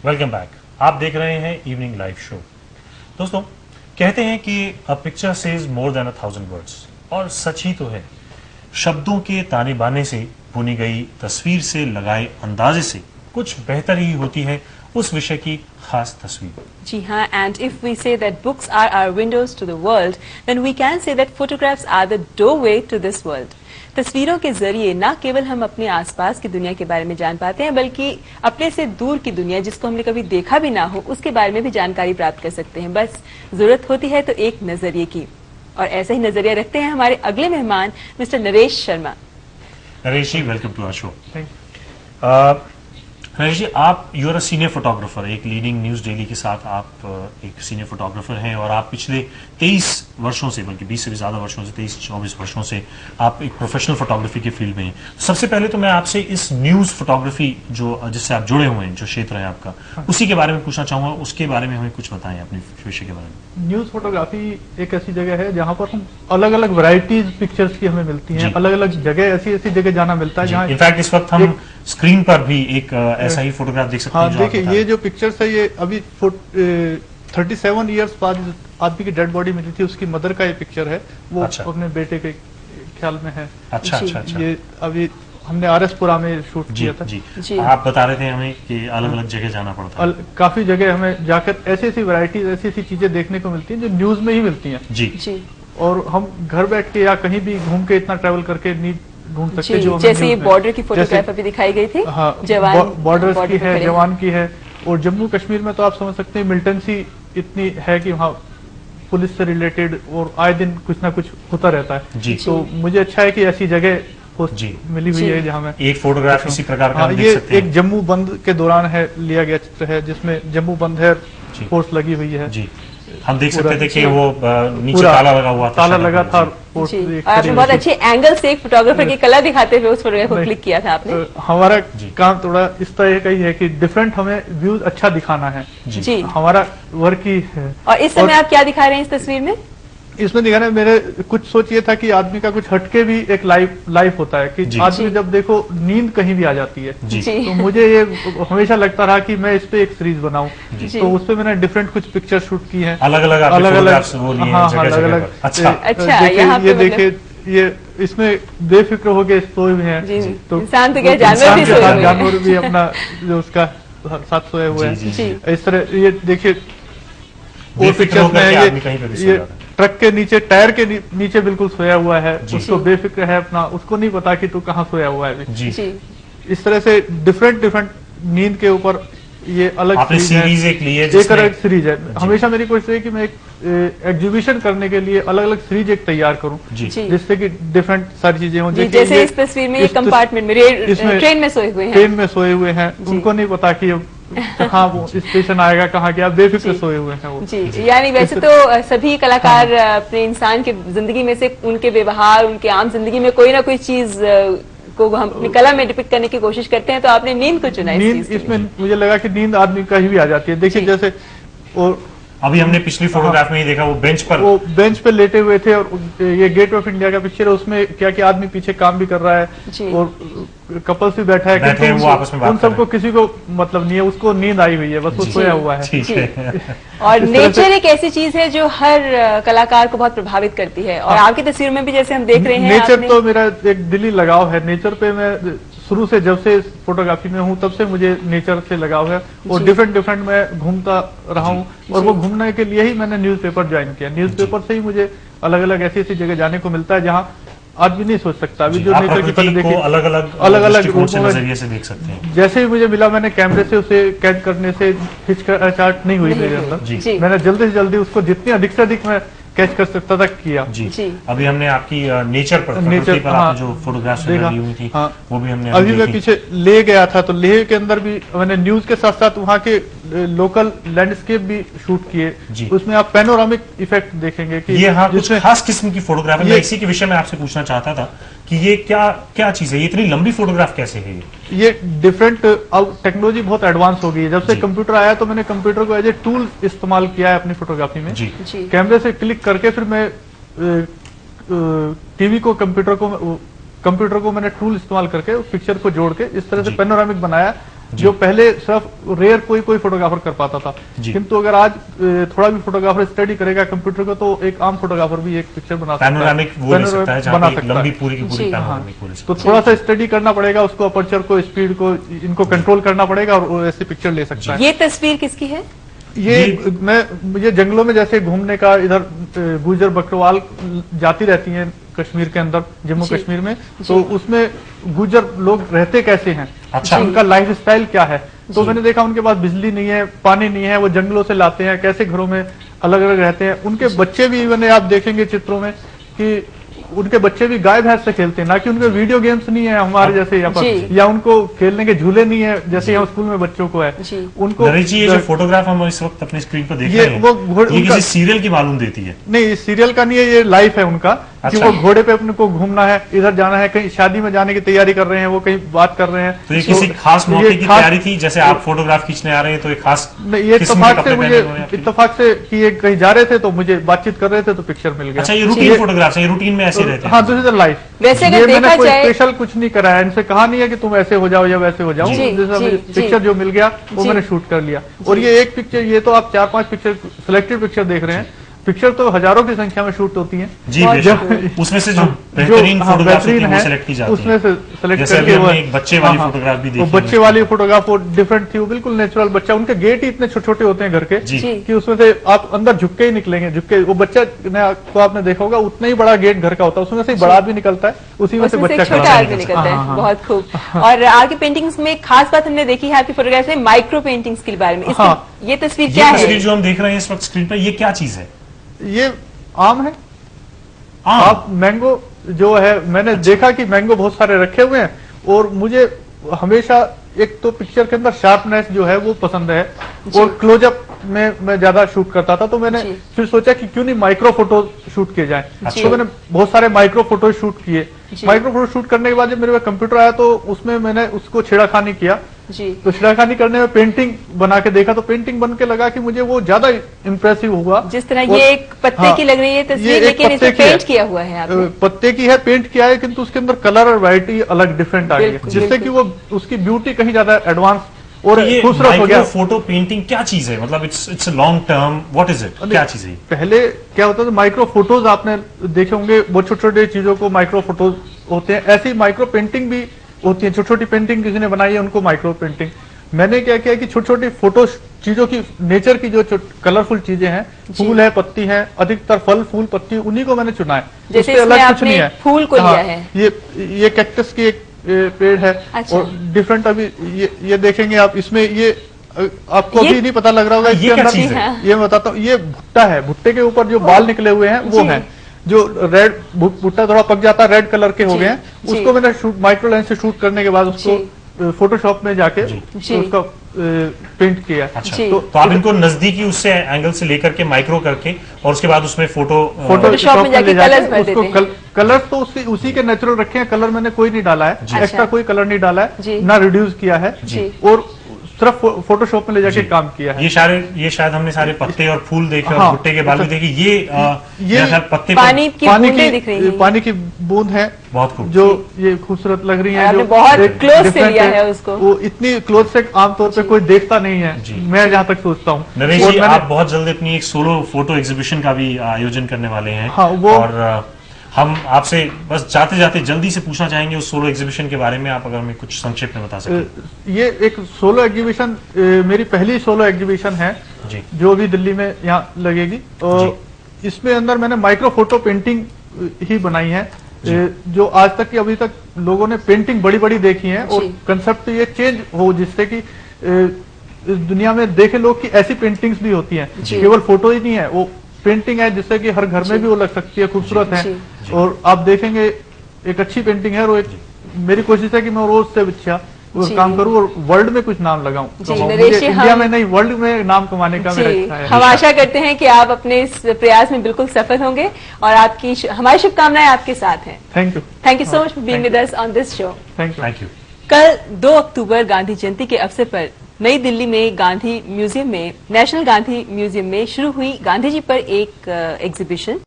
Welcome back. आप देख रहे हैं इवनिंग लाइव शो। दोस्तों, कहते हैं कि a picture says more than 1,000 words, और सच ही तो है। शब्दों के ताने बाने से बुनी गई तस्वीर से लगाए अंदाजे से कुछ बेहतर ही होती है उस विषय की खास तस्वीर। जी हाँ, and if we say that books are our windows to the world, then we can say that photographs are the doorway to this world. तस्वीरों के जरिए न केवल हम अपने आसपास की दुनिया के बारे में जान पाते हैं, बल्कि अपने से दूर की दुनिया जिसको हमने कभी देखा भी ना हो उसके बारे में भी जानकारी प्राप्त कर सकते हैं। बस जरूरत होती है तो एक नजरिए की, और ऐसा ही नजरिया रखते हैं हमारे अगले मेहमान mister Naresh Sharma. Naresh ji, welcome to our show. Naresh ji, आप you are a senior photographer, एक लीडिंग न्यूज डेली के साथ आप एक सीनियर फोटोग्राफर हैं, और आप पिछले 23 वर्षों से, बल्कि 20 से भी ज्यादा वर्षों से, 23-24 वर्षों से आप एक प्रोफेशनल फोटोग्राफी के फील्ड में हैं। सबसे पहले तो मैं आपसे इस न्यूज फोटोग्राफी जो जिससे आप जुड़े हुए हैं, जो क्षेत्र है आपका, उसी के बारे में पूछना चाहूंगा। उसके बारे में हमें कुछ बताएं, अपने विषय के बारे में। न्यूज फोटोग्राफी एक ऐसी जगह है जहाँ पर हम अलग अलग वैरायटीज पिक्चर्स की हमें मिलती हैं, अलग अलग जगह ऐसी जगह जाना मिलता है जहाँ इनफैक्ट इस वक्त हम स्क्रीन पर भी एक ऐसा ही फोटोग्राफ देख सकते हैं। हाँ, देखिए ये जो पिक्चर्स है ये अभी 37 इयर्स बाद आदमी की डेड बॉडी मिली थी, उसकी मदर का ये पिक्चर है। वो अपने बेटे के ख्याल में है। अच्छा। ये अभी हमने RS-पुरा में शूट किया था। जी। आप बता रहे थे हमें कि अलग अलग जगह जाना पड़ता है। काफी जगह हमें जाकर ऐसी वैरायटीज, ऐसी चीजें देखने को मिलती हैं जो न्यूज में ही मिलती हैं। जी। और हम घर बैठ के या कहीं भी घूम के इतना ट्रैवल करके नहीं घूम सकते। जो जैसे ये बॉर्डर की फोटोग्राफ अभी दिखाई गई थी, हाँ, बॉर्डर की है, जवान की है। और जम्मू कश्मीर में तो आप समझ सकते हैं मिलिटेंसी इतनी है कि वहाँ पुलिस से रिलेटेड और आए दिन कुछ ना कुछ होता रहता है। तो मुझे अच्छा है कि ऐसी जगह मिली हुई है जहाँ में एक फोटोग्राफ इसी प्रकार का देख सकते हैं। एक जम्मू बंद के दौरान है लिया गया चित्र है, जिसमें जम्मू बंद है, फोर्स लगी हुई है। जी, हम देख सकते थे कि वो नीचे ताला लगा हुआ था, ताला लगा था। आपने बहुत अच्छे एंगल से एक फोटोग्राफर की कला दिखाते हुए उस फोटोग्राफ को क्लिक किया था आपने। हमारा काम थोड़ा इस तरह का ही है कि डिफरेंट हमें व्यूज अच्छा दिखाना है। जी, हमारा वर्क ही है। और इस समय आप क्या दिखा रहे हैं इस तस्वीर में? इसमें दिखाने मेरे कुछ सोच ये था कि आदमी का कुछ हटके भी एक लाइफ होता है कि आदमी जब देखो नींद कहीं भी आ जाती है। तो मुझे ये हमेशा लगता रहा कि मैं इस पे एक सीरीज बनाऊं। तो उस पे मैंने डिफरेंट कुछ पिक्चर शूट की हैं, अलग अलग। अच्छा, ये देखिए, ये इसमें बेफिक्र होके सोए हुए हैं। तो इंसान तो क्या, जानवर भी अपना जो उसका साथ सोए हुए हैं। इस तरह ये देखिए, वो पिक्चर में ये ट्रक के नीचे, टायर के नीचे बिल्कुल सोया हुआ है। उसको बेफिक्र है अपना, उसको नहीं पता कि तू कहाँ सोया हुआ है। जी। इस तरह से डिफरेंट नींद के ऊपर ये अलग सीरीज एक अलग सीरीज है। हमेशा मेरी कोशिश है कि मैं एक एग्जीबिशन करने के लिए अलग अलग सीरीज एक तैयार करूं, जिससे कि डिफरेंट सारी चीजें हों। जैसे इस तस्वीर में एक कंपार्टमेंट में ट्रेन में सोए हुए हैं, उनको नहीं पता कि कहाँ वो स्टेशन आएगा, कहाँ क्या, बेफिक्र सोए हुए हैं वो। जी, यानी वैसे तो सभी कलाकार अपने इंसान के जिंदगी में से उनके व्यवहार, उनके आम जिंदगी में कोई ना कोई चीज को हम अपनी कला में डिपिक्ट करने की कोशिश करते हैं। तो आपने नींद को चुना। नींद इसमें मुझे लगा कि नींद आदमी कहीं भी आ जाती है। देखिए जैसे और अभी हमने पिछली फोटोग्राफ में ही देखा, वो बेंच पे लेटे हुए थे, और ये गेट ऑफ इंडिया का पिक्चर है, उसमें क्या कि आदमी पीछे काम भी कर रहा है और कपल्स भी बैठा है, वो आपस में उन सबको किसी को मतलब नहीं है, उसको नींद आई हुई है, बस वो सोया हुआ है। और नेचर एक ऐसी चीज है जो हर कलाकार को बहुत प्रभावित करती है, और आपकी तस्वीर में भी जैसे हम देख रहे हैं, नेचर तो मेरा एक दिली लगाव है। नेचर पे मैं शुरू से, जब से फोटोग्राफी में हूँ तब से मुझे नेचर से लगाव है, और डिफरेंट मैं घूमता रहा हूँ। और वो घूमने के लिए ही मैंने न्यूज़पेपर ज्वाइन किया। न्यूज़पेपर से ही मुझे अलग अलग ऐसी जगह जाने को मिलता है जहाँ आदमी नहीं सोच सकता। अभी जो नेचर की पहले देखिए अलग अलग नजरिए से देख सकते हैं। जैसे ही मुझे मिला, मैंने कैमरे से उसे कैद करने से हिचकिचाहट नहीं हुई मेरे अंदर। मैंने जल्दी से जल्दी उसको जितनी अधिक से अधिक मैं कैच कर सकता था किया। जी। अभी हमने आपकी नेचर पर आपने जो फोटोग्राफ्स ली हुई थी, वो भी हमने अभी मैं पीछे ले गया था, तो लेह के अंदर भी मैंने न्यूज के साथ साथ वहाँ के लोकल लैंडस्केप भी शूट किए। उसमें आप पैनोरामिक इफेक्ट देखेंगे कि ये कुछ खास किस्म की फोटोग्राफ है। मैं इसी के विषय में आपसे पूछना चाहता था कि ये क्या चीज है, ये इतनी लंबी फोटोग्राफ कैसे है? ये डिफरेंट, अब टेक्नोलॉजी बहुत एडवांस हो गई है। जब से कंप्यूटर आया तो मैंने कंप्यूटर को एज ए टूल इस्तेमाल किया है अपनी फोटोग्राफी में। कैमरे से क्लिक करके फिर मैं टीवी को, कंप्यूटर को मैंने टूल इस्तेमाल करके उस पिक्चर को जोड़ के इस तरह से पैनोरामिक बनाया जो पहले सिर्फ रेयर कोई फोटोग्राफर कर पाता था। किंतु अगर आज थोड़ा भी फोटोग्राफर स्टडी करेगा कंप्यूटर को, तो एक आम फोटोग्राफर भी एक पिक्चर बना सकता है, बना सकता है पूरी की पूरी। तो थोड़ा सा स्टडी करना पड़ेगा उसको, अपर्चर को, स्पीड को, इनको कंट्रोल करना पड़ेगा और ऐसी पिक्चर ले सकता है। ये तस्वीर किसकी है? मुझे जंगलों में जैसे घूमने का, इधर गुजर बकरवाल जाती रहती हैं कश्मीर के अंदर, जम्मू कश्मीर में, तो उसमें गुजर लोग रहते कैसे हैं, अच्छा, उनका लाइफ स्टाइल क्या है। तो मैंने देखा उनके पास बिजली नहीं है, पानी नहीं है, वो जंगलों से लाते हैं, कैसे घरों में अलग अलग रहते हैं। उनके बच्चे भी मैंने, आप देखेंगे चित्रों में कि उनके बच्चे भी गाय भैंस से खेलते हैं, ना कि उनके वीडियो गेम्स नहीं है हमारे जैसे यहाँ पर, या उनको खेलने के झूले नहीं है जैसे यहाँ स्कूल में बच्चों को है। उनको ये जो फोटोग्राफ हम इस वक्त अपनी स्क्रीन पर देख रहे हैं, ये किसी सीरियल की मालूम देती है? नहीं, सीरियल का नहीं है, ये लाइफ है उनका। कि वो घोड़े पे अपने को घूमना है, इधर जाना है, कहीं शादी में जाने की तैयारी कर रहे हैं, वो कहीं बात कर रहे हैं। तो ये किसी खास मौके की तैयारी थी, जैसे आप फोटोग्राफ खींचने आ रहे हैं तो एक खास, ये इत्तेफाक से मुझे, इत्तेफाक से कि ये कहीं जा रहे थे तो मुझे बातचीत कर रहे थे तो पिक्चर मिल गया। अच्छा, ये रूटीन फोटोग्राफ है, रूटीन में ऐसे रहते हैं? हाँ, दिस इज लाइफ। वैसे अगर देखा कोई जाए, स्पेशल कुछ नहीं करा है, इनसे कहा नहीं है कि तुम ऐसे हो जाओ या वैसे हो जाओ। पिक्चर जो मिल गया वो मैंने शूट कर लिया। और ये एक पिक्चर, ये तो आप 4-5 पिक्चर, सिलेक्टेड पिक्चर देख रहे हैं। पिक्चर तो हजारों की संख्या में शूट होती है जी, उसमें से जो बेहतरीन फोटोग्राफ होती है वो सिलेक्ट की जाती है, उसमें से सिलेक्ट करके वो एक बच्चे वाली फोटोग्राफ भी देखी, बच्चे वाली फोटोग्राफ वो डिफरेंट थी, वो बिल्कुल नेचुरल बच्चा। उनके गेट ही इतने छोटे छोटे होते हैं घर के कि उसमें से आप अंदर झुक के ही निकलेंगे, झुक के। वो बच्चा को आपने देखा होगा, उतना ही बड़ा गेट घर का होता है, उसमें से बड़ा भी निकलता है, उसी में से बच्चा छोटा भी निकलता है। बहुत खूब। और आपकी पेंटिंग्स में खास बात हमने देखी है आपकी फोटोग्राफ में माइक्रो पेंटिंग्स के बारे में। ये तस्वीर क्या है? तस्वीर जो हम देख रहे हैं इस वक्त स्क्रीन पर, ये क्या चीज है? ये आम है। आप मैंगो जो है, मैंने देखा कि मैंगो बहुत सारे रखे हुए हैं, और मुझे हमेशा एक तो पिक्चर के अंदर शार्पनेस जो है वो पसंद है, और क्लोजअप में मैं ज्यादा शूट करता था। तो मैंने फिर सोचा कि क्यों नहीं माइक्रो फोटो शूट किए जाए। तो मैंने बहुत सारे माइक्रो फोटो शूट किए। माइक्रो फोटो शूट करने के बाद जब मेरे पास कंप्यूटर आया तो उसमें मैंने उसको छेड़ाखानी किया। तो छेड़ाखानी करने में पेंटिंग बना के देखा, तो पेंटिंग बन के लगा कि मुझे वो ज्यादा इंप्रेसिव हुआ। जिस तरह ये एक पत्ते की लग रही है तस्वीर, लेकिन इसे पेंट किया हुआ है आपने। पत्ते की है, पेंट किया है, किंतु उसके अंदर कलर और वैरायटी अलग डिफरेंट आ गई है, जिससे कि वो उसकी ब्यूटी कहीं ज्यादा एडवांस और खूबसूरत हो गया। फोटो पेंटिंग क्या चीज है, मतलब it's long term, what is it, क्या चीज है? पहले क्या होता था, माइक्रो फोटोज आपने देखे होंगे, बहुत छोटे छोटे चीजों को माइक्रो फोटोज होते हैं। ऐसी माइक्रो पेंटिंग भी होती है, छोटी छोटी पेंटिंग किसी ने बनाई है उनको माइक्रो पेंटिंग। मैंने क्या किया कि छोटी छोटी फोटो चीजों की, नेचर की जो कलरफुल चीजें हैं, फूल है, पत्ती है, अधिकतर फल फूल पत्ती, उन्हीं को मैंने चुना है। जैसे अलग कुछ नहीं है, फूल को लिया है। ये कैक्टस की एक पेड़ है। अच्छा। और डिफरेंट अभी ये देखेंगे आप, इसमें ये आपको अभी नहीं पता लग रहा होगा, ये क्या चीज है? ये मैं बताता हूँ, ये भुट्टा है। भुट्टे के ऊपर जो बाल निकले हुए हैं वो है, जो रेड भुट्टा थोड़ा पक जाता है, रेड कलर के हो गए हैं। उसको मैंने माइक्रो लेंस से शूट करने के बाद उसको फोटोशॉप में जाके उसका पेंट किया। अच्छा, तो आप इनको नजदीकी उससे एंगल से लेकर के माइक्रो करके और उसके बाद उसमें फोटोशॉप में जाके कलर्स भर देते हैं। कलर तो उसी के नेचुरल रखे हैं, कलर मैंने कोई नहीं डाला है, एक्स्ट्रा कोई कलर नहीं डाला है, ना रिड्यूस किया है, और सिर्फ फोटोशॉप में ले जाके काम किया है। ये शायद हमने सारे पत्ते और फूल देखे और भुट्टे के बाल भी देखे। ये पत्ते पानी की बूंद है, बहुत खूब, जो ये खूबसूरत लग रही है, जो बहुत क्लोज से लिया है उसको। वो इतनी क्लोज से आमतौर पे कोई देखता नहीं है, मैं जहाँ तक सोचता हूँ। नरेश जी, आप बहुत जल्द अपनी एक सोलो फोटो एग्जीबिशन का भी आयोजन करने वाले हैं। हाँ, और हम आपसे बस जाते जाते जल्दी से पूछना चाहेंगे उस सोलो एग्जीबिशन के बारे में, आप अगर हमें कुछ संक्षेप में बता सकें। ये एक सोलो एग्जीबिशन मेरी पहली सोलो एग्जीबिशन है जी, जो अभी दिल्ली में यहाँ लगेगी। और इसमें अंदर मैंने माइक्रो फोटो पेंटिंग ही बनाई है, जो आज तक की अभी तक लोगों ने पेंटिंग बड़ी बड़ी देखी है, और कंसेप्ट ये चेंज हो जिससे कि इस दुनिया में देखे लोग कि ऐसी पेंटिंग्स भी होती हैं, केवल फोटो ही नहीं है, वो पेंटिंग है जिससे कि हर घर में भी वो लग सकती है, खूबसूरत है। और आप देखेंगे एक अच्छी पेंटिंग है, और एक मेरी कोशिश है कि मैं रोज से अच्छा काम करूं और वर्ल्ड में कुछ नाम लगाऊं। इंडिया में नहीं, वर्ल्ड में नाम कमाने का मेरा इच्छा है। हम आशा करते हैं कि आप अपने इस प्रयास में बिल्कुल सफल होंगे, और आपकी हमारी शुभकामनाएं आपके साथ हैं। Thank you, thank you so much for being with us on this show. Thank you. कल 2 अक्टूबर गांधी जयंती के अवसर पर नई दिल्ली में गांधी म्यूजियम में, नेशनल गांधी म्यूजियम में शुरू हुई गांधी जी पर एक एग्जीबिशन